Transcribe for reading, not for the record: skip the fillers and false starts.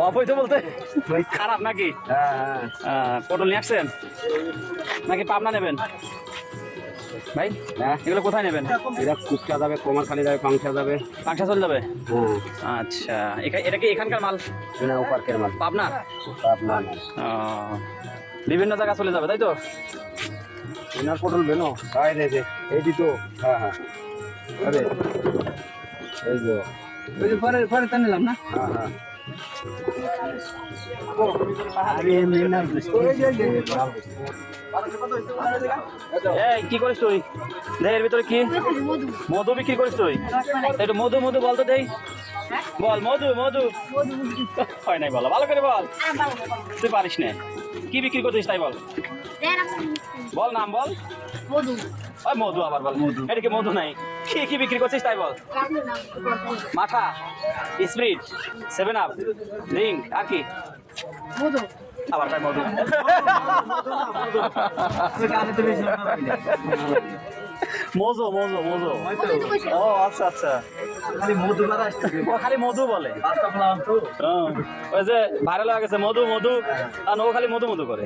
অবৈধ বলতে খারাপ নাকি? পটল নিয়ে আসছেন নাকি পাবনা নেবেন ভাই? এগুলো কোথায় নেবেন? এটা কুচকা যাবে, কুমারখালী যাবে, পাংশা যাবে। পাংশা চলে যাবে? আচ্ছা, এটা কি এখানকার মাল? পার্কের মাল। পাবনা? পাবনা। বিভিন্ন জায়গা চলে যাবে তাই তো? এনার পটল বেনো এই দিত। হ্যাঁ হ্যাঁ, আরে এই যে পরে পরে তা নিলাম না। হ্যাঁ হ্যাঁ, কি করিস তুই? এর ভিতরে কি মধু বিক্রি করিস তুই? একটু মধু মধু বলতো দেই, বল মধু মধু হয় নাই, বলো ভালো করে বল। তুই পারিস না, কি বিক্রি করছিস তাই বল, বল নাম বল। মধু। ওই মধু আবার বল, এটা কি মধু নাই? কি কি বিক্রি করছিস তাই বল। মাঠা, স্প্রিট, 7 আপ, ড্রিঙ্ক, আর কি? মধু। আবার তাই মধু। মজো মজো মজো। ও আচ্ছা আচ্ছা, খালি মধু বলে। ওই যে ভাইরাল হয়ে গেছে মধু মধু, আর ও খালি মধু মধু করে।